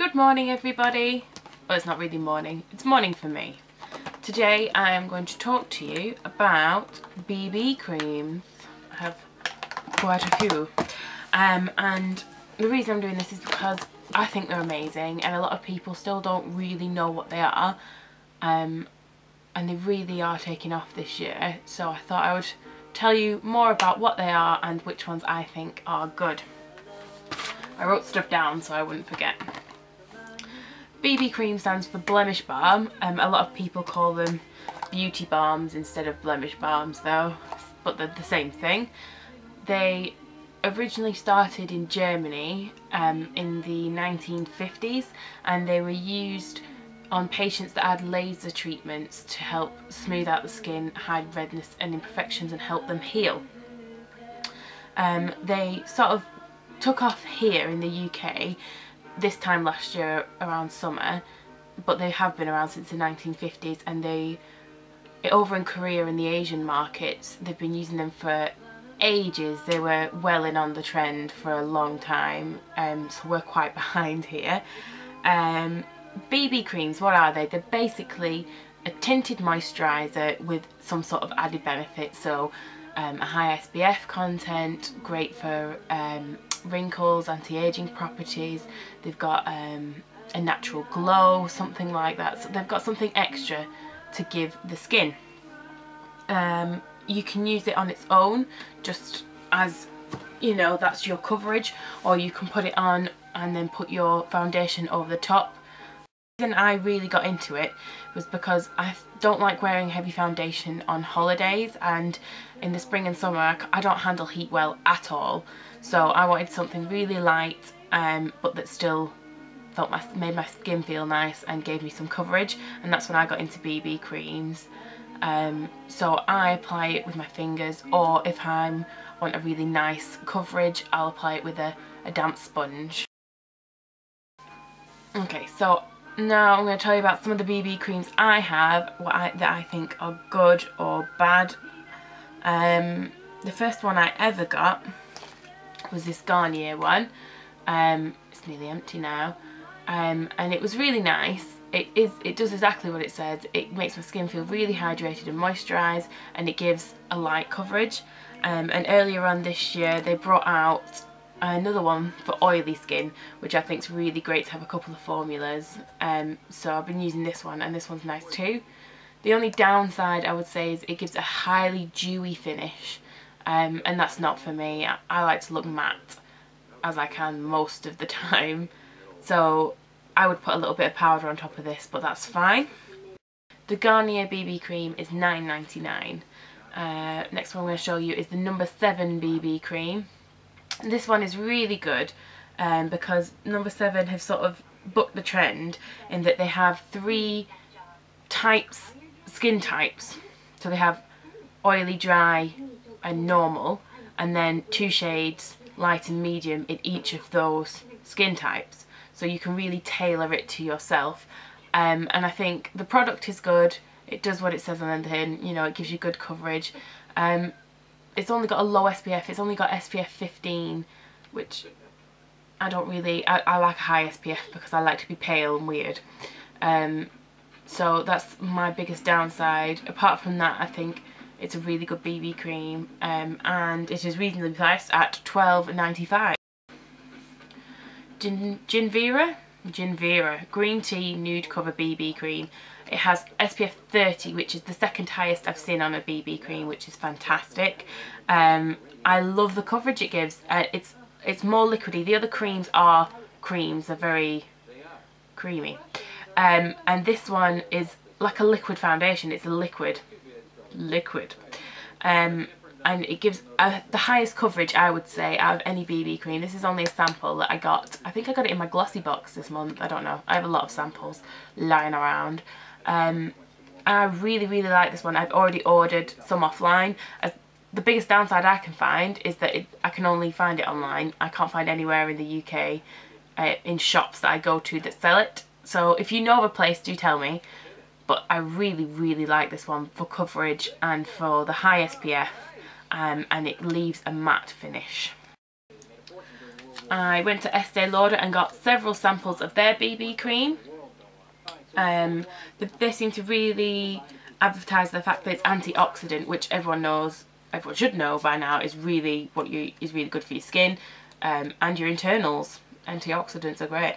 Good morning everybody. Well, it's not really morning, it's morning for me. Today I am going to talk to you about BB creams. I have quite a few. And the reason I'm doing this is because I think they're amazing and a lot of people still don't really know what they are. And they really are taking off this year. So I thought I would tell you more about what they are and which ones I think are good. I wrote stuff down so I wouldn't forget. BB cream stands for blemish balm. A lot of people call them beauty balms instead of blemish balms though, but they're the same thing. They originally started in Germany in the 1950s, and they were used on patients that had laser treatments to help smooth out the skin, hide redness and imperfections and help them heal. They sort of took off here in the UK this time last year around summer, but they have been around since the 1950s, and over in Korea and the Asian markets they've been using them for ages. They were well in on the trend for a long time, so we're quite behind here. BB creams, what are they? They're basically a tinted moisturiser with some sort of added benefit, so a high SPF content, great for wrinkles, anti-aging properties. They've got a natural glow, something like that. So they've got something extra to give the skin. You can use it on its own, just as, you know, that's your coverage, or you can put it on and then put your foundation over the top. The reason I really got into it was because I don't like wearing heavy foundation on holidays, and in the spring and summer I don't handle heat well at all, so I wanted something really light but that still made my skin feel nice and gave me some coverage, and that's when I got into BB creams. So I apply it with my fingers, or if I want a really nice coverage I'll apply it with a damp sponge. Okay, so now I'm going to tell you about some of the BB creams I have, that I think are good or bad. The first one I ever got was this Garnier one. It's nearly empty now, and it was really nice. It does exactly what it says. It makes my skin feel really hydrated and moisturised, and it gives a light coverage. And earlier on this year they brought out another one for oily skin, which I think is really great to have a couple of formulas. So I've been using this one, and this one's nice too. The only downside I would say is it gives a highly dewy finish, and that's not for me. I like to look matte as I can most of the time, so I would put a little bit of powder on top of this, but that's fine. The Garnier BB cream is $9.99. Next one I'm going to show you is the number 7 BB cream. This one is really good because number 7 have sort of bucked the trend in that they have 3 skin types. So they have oily, dry and normal, and then 2 shades, light and medium, in each of those skin types. So you can really tailor it to yourself. And I think the product is good. It does what it says on the tin, you know, it gives you good coverage. It's only got a low SPF, it's only got SPF 15, which I don't really, I like a high SPF because I like to be pale and weird. So that's my biggest downside. Apart from that, I think it's a really good BB cream, and it is reasonably priced at $12.95. Ginvera Green Tea Nude Cover BB Cream. It has SPF 30, which is the second highest I've seen on a BB cream, which is fantastic. I love the coverage it gives. It's more liquidy. The other creams are creams, they're very creamy. And this one is like a liquid foundation. It's a liquid. And it gives the highest coverage, I would say, out of any BB cream. This is only a sample that I got. I think I got it in my glossy box this month. I don't know. I have a lot of samples lying around. I really like this one. I've already ordered some offline. The biggest downside I can find is that I can only find it online. I can't find anywhere in the UK in shops that I go to that sell it. So if you know of a place, do tell me. But I really like this one for coverage and for the high SPF, and it leaves a matte finish. I went to Estee Lauder and got several samples of their BB cream. They seem to really advertise the fact that it's antioxidant, which everyone should know by now, is really good for your skin and your internals. Antioxidants are great.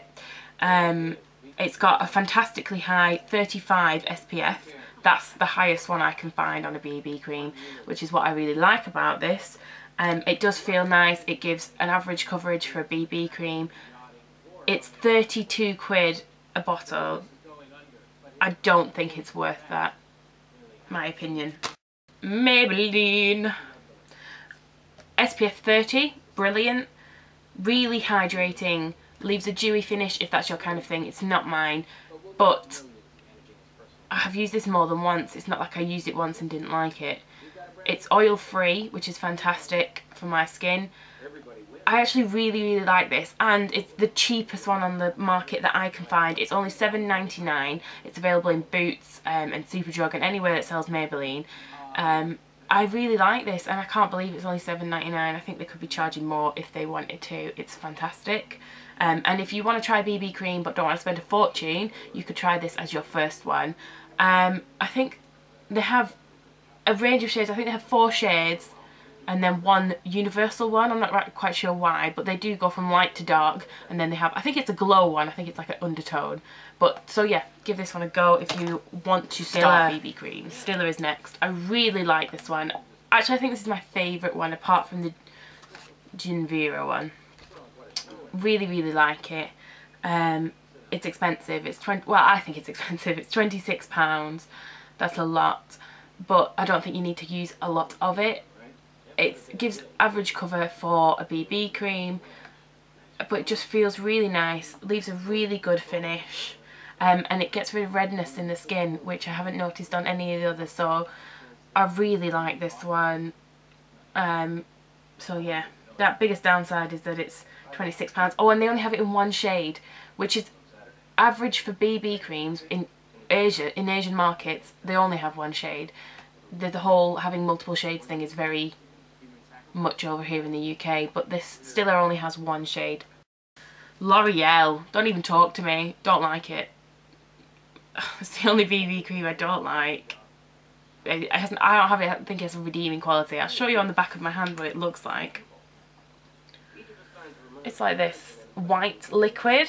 It's got a fantastically high 35 SPF. That's the highest one I can find on a BB cream, which is what I really like about this. It does feel nice. It gives an average coverage for a BB cream. It's 32 quid a bottle. I don't think it's worth that, my opinion. Maybelline. SPF 30, brilliant. Really hydrating, leaves a dewy finish if that's your kind of thing. It's not mine, but I have used this more than once. It's not like I used it once and didn't like it. It's oil free, which is fantastic for my skin. I actually really like this, and it's the cheapest one on the market that I can find. It's only $7.99. It's available in Boots and Superdrug and anywhere that sells Maybelline. I really like this, and I can't believe it's only $7.99. I think they could be charging more if they wanted to. It's fantastic. And if you want to try BB cream but don't want to spend a fortune, you could try this as your first one. I think they have a range of shades. I think they have 4 shades and then one universal one. I'm not quite sure why, but they do go from light to dark, and then they have, I think it's a glow one. I think it's like an undertone. But so yeah, give this one a go if you want to start BB creams. Stiller is next. I really like this one. Actually, I think this is my favourite one apart from the Ginvera one. Really like it. It's expensive. It's I think it's expensive. It's £26. That's a lot, but I don't think you need to use a lot of it. It gives average cover for a BB cream, but it just feels really nice, leaves a really good finish, and it gets rid of redness in the skin, which I haven't noticed on any of the others, so I really like this one. So yeah, that biggest downside is that it's £26. Oh, and they only have it in one shade, which is average for BB creams in Asia. In Asian markets, they only have one shade. The whole having multiple shades thing is very much over here in the UK, but this Stiller only has one shade. L'Oreal, don't even talk to me, don't like it. It's the only BB cream I don't like. I don't think it has a redeeming quality. I'll show you on the back of my hand what it looks like. It's like this white liquid,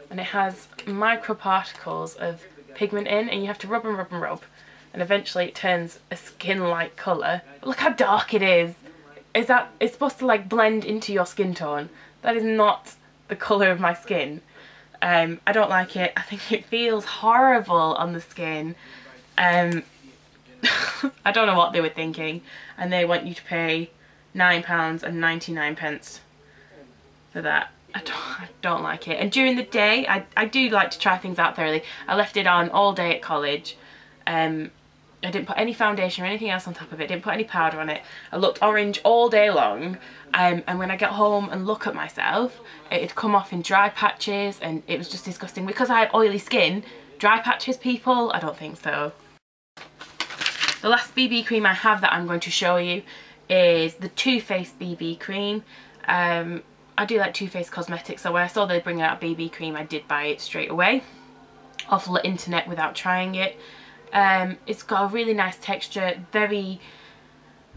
and it has microparticles of pigment in, and you have to rub and rub and rub, and eventually it turns a skin-like colour. But look how dark it is. It's supposed to like blend into your skin tone. That is not the colour of my skin. I don't like it. I think it feels horrible on the skin. I don't know what they were thinking, and they want you to pay £9.99 for that. I don't like it. And during the day, I do like to try things out thoroughly. I left it on all day at college. I didn't put any foundation or anything else on top of it, didn't put any powder on it. I looked orange all day long, and when I got home and look at myself, it had come off in dry patches, and it was just disgusting. Because I have oily skin, dry patches, people? I don't think so. The last BB cream I have that I'm going to show you is the Too Faced BB cream. I do like Too Faced cosmetics, so when I saw they bring out a BB cream, I did buy it straight away off the internet without trying it. It's got a really nice texture, very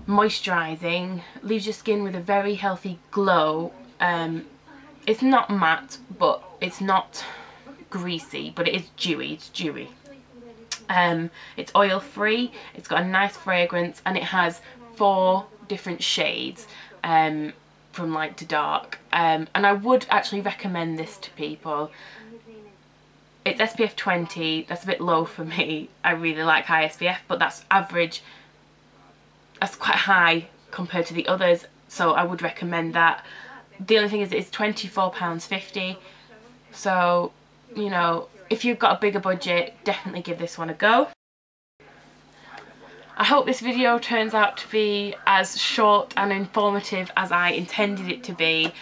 moisturising, leaves your skin with a very healthy glow. It's not matte, but it's not greasy, but it is dewy. It's dewy. It's oil free, it's got a nice fragrance, and it has 4 different shades from light to dark, and I would actually recommend this to people. It's SPF 20, that's a bit low for me. I really like high SPF, but that's average. That's quite high compared to the others, so I would recommend that. The only thing is it's £24.50, so, you know, if you've got a bigger budget, definitely give this one a go. I hope this video turns out to be as short and informative as I intended it to be.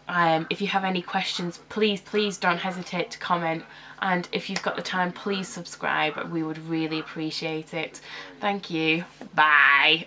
If you have any questions, please don't hesitate to comment, and if you've got the time, please subscribe. We would really appreciate it. Thank you. Bye.